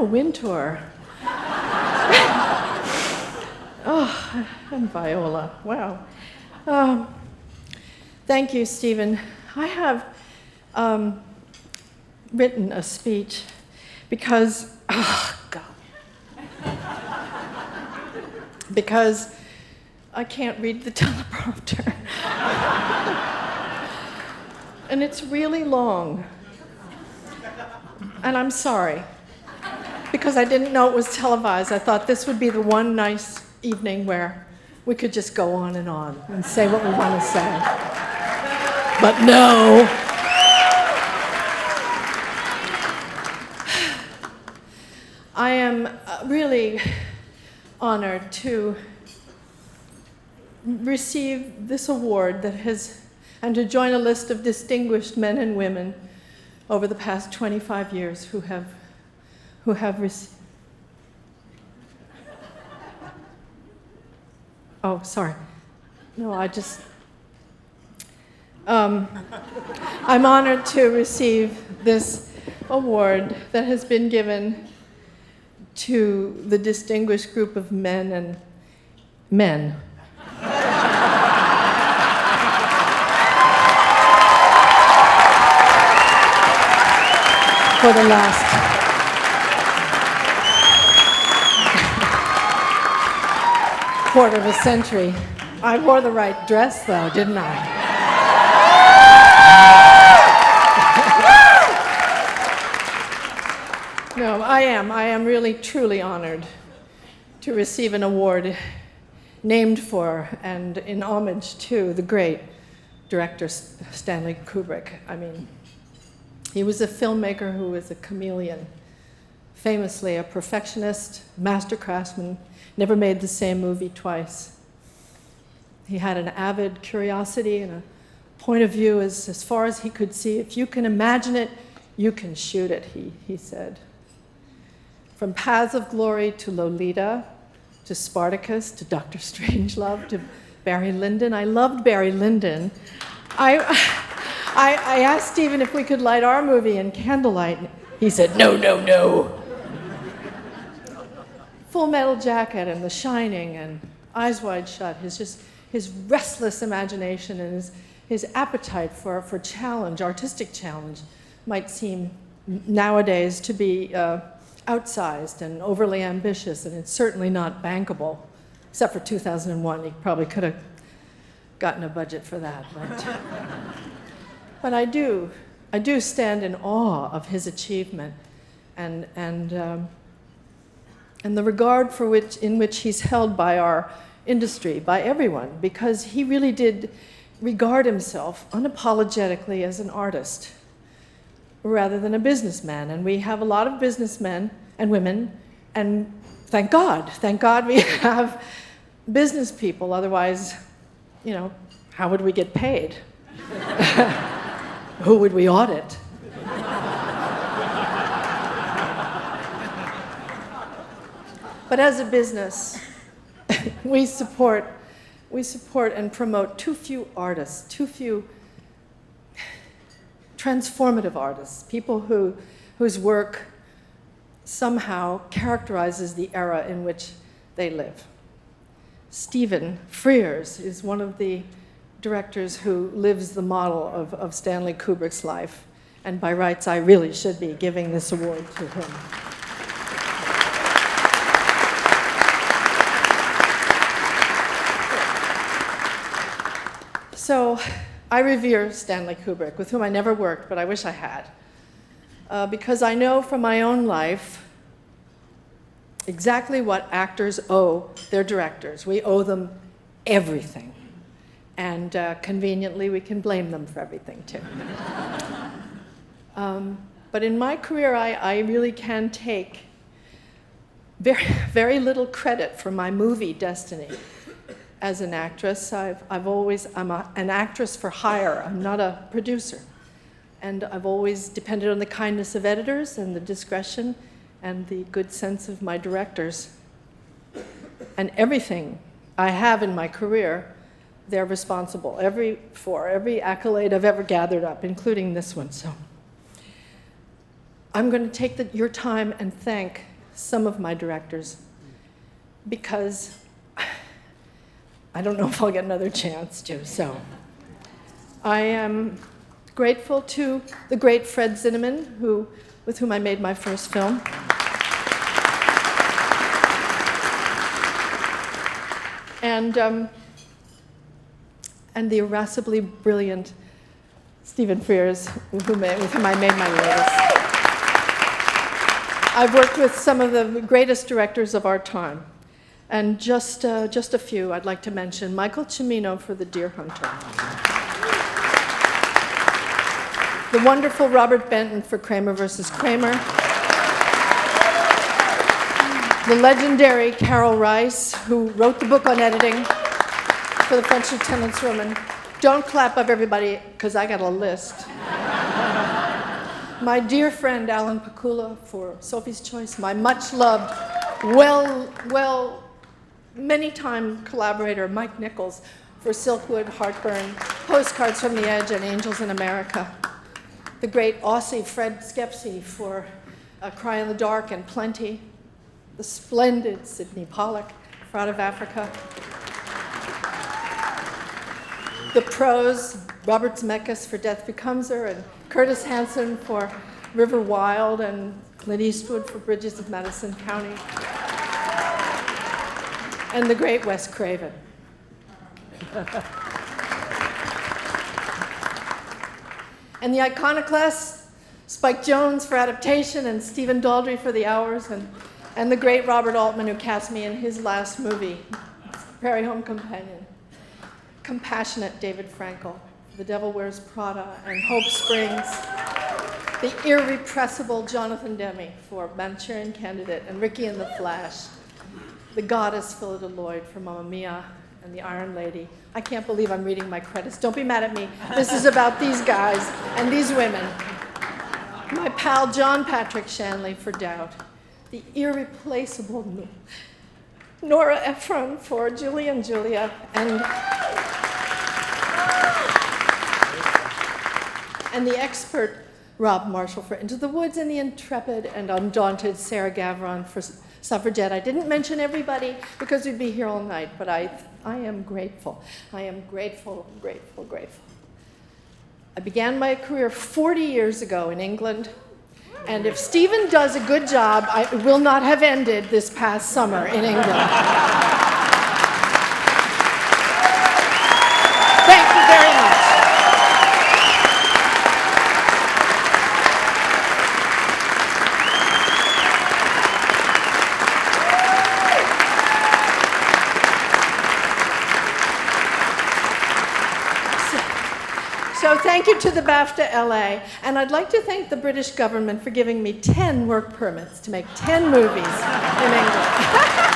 Wintour. Oh, and Viola. Wow. Thank you, Stephen. I have written a speech because, because I can't read the teleprompter. And it's really long. And I'm sorry, because I didn't know it was televised. I thought this would be the one nice evening where we could just go on and say what we want to say. But no. I am really honored to receive this award and to join a list of distinguished men and women over the past 25 years who have received. Oh, sorry. No, I'm honored to receive this award that has been given to the distinguished group of men for the last quarter of a century. I wore the right dress, though, didn't I? No, I am really, truly honored to receive an award named for and in homage to the great director Stanley Kubrick. I mean, he was a filmmaker who was a chameleon, famously a perfectionist, master craftsman, never made the same movie twice. He had an avid curiosity and a point of view as far as he could see. If you can imagine it, you can shoot it, he said. From Paths of Glory to Lolita, to Spartacus, to Dr. Strangelove, to Barry Lyndon. I loved Barry Lyndon. I asked Stephen if we could light our movie in candlelight. He said, no, no, no. Full Metal Jacket and The Shining and Eyes Wide Shut, his restless imagination and his appetite for challenge, artistic challenge, might seem nowadays to be outsized and overly ambitious, and it's certainly not bankable, except for 2001. He probably could have gotten a budget for that. But I do stand in awe of his achievement and the regard in which he's held by our industry, by everyone, because he really did regard himself unapologetically as an artist rather than a businessman. And we have a lot of businessmen and women, and thank God we have business people. Otherwise, how would we get paid? Who would we audit? But as a business, we support and promote too few artists, too few transformative artists, people whose work somehow characterizes the era in which they live. Stephen Frears is one of the directors who lives the model of Stanley Kubrick's life, and by rights I really should be giving this award to him. So I revere Stanley Kubrick, with whom I never worked, but I wish I had, because I know from my own life exactly what actors owe their directors. We owe them everything, and conveniently we can blame them for everything too. But in my career, I really can take very, very little credit for my movie destiny. As an actress, I'm an actress for hire. I'm not a producer. And I've always depended on the kindness of editors and the discretion and the good sense of my directors. And everything I have in my career, they're responsible for every accolade I've ever gathered up, including this one. So I'm going to take your time and thank some of my directors because I don't know if I'll get another chance to. So I am grateful to the great Fred Zinnemann, with whom I made my first film. And the irascibly brilliant Stephen Frears, with whom I made my latest. I've worked with some of the greatest directors of our time. And just a few I'd like to mention. Michael Cimino for The Deer Hunter. The wonderful Robert Benton for Kramer versus Kramer. The legendary Carol Rice, who wrote the book on editing for The French Lieutenant's Woman. Don't clap up, everybody, because I got a list. My dear friend Alan Pakula for Sophie's Choice. My much-loved, many-time collaborator Mike Nichols for Silkwood, Heartburn, Postcards from the Edge, and Angels in America. The great Aussie Fred Skepsey for Cry in the Dark and Plenty. The splendid Sidney Pollack for Out of Africa. The pros, Robert Zemeckis for Death Becomes Her, and Curtis Hanson for River Wild, and Clint Eastwood for Bridges of Madison County. And the great Wes Craven. And the iconoclasts, Spike Jonze for Adaptation, and Stephen Daldry for The Hours, and the great Robert Altman, who cast me in his last movie, Prairie Home Companion. Compassionate David Frankel, The Devil Wears Prada, and Hope Springs. The irrepressible Jonathan Demme for Manchurian Candidate, and Ricky and the Flash. The goddess Phyllida Lloyd for Mamma Mia, and The Iron Lady. I can't believe I'm reading my credits. Don't be mad at me. This is about these guys and these women. My pal John Patrick Shanley for Doubt. The irreplaceable Nora Ephron for Julie and Julia, and the expert Rob Marshall for Into the Woods, and the intrepid and undaunted Sarah Gavron for Suffragette. I didn't mention everybody because we'd be here all night, but I am grateful. I am grateful, grateful, grateful. I began my career 40 years ago in England, and if Stephen does a good job, it will not have ended this past summer in England. Thank you very much. So thank you to the BAFTA LA, and I'd like to thank the British government for giving me 10 work permits to make 10 movies in England.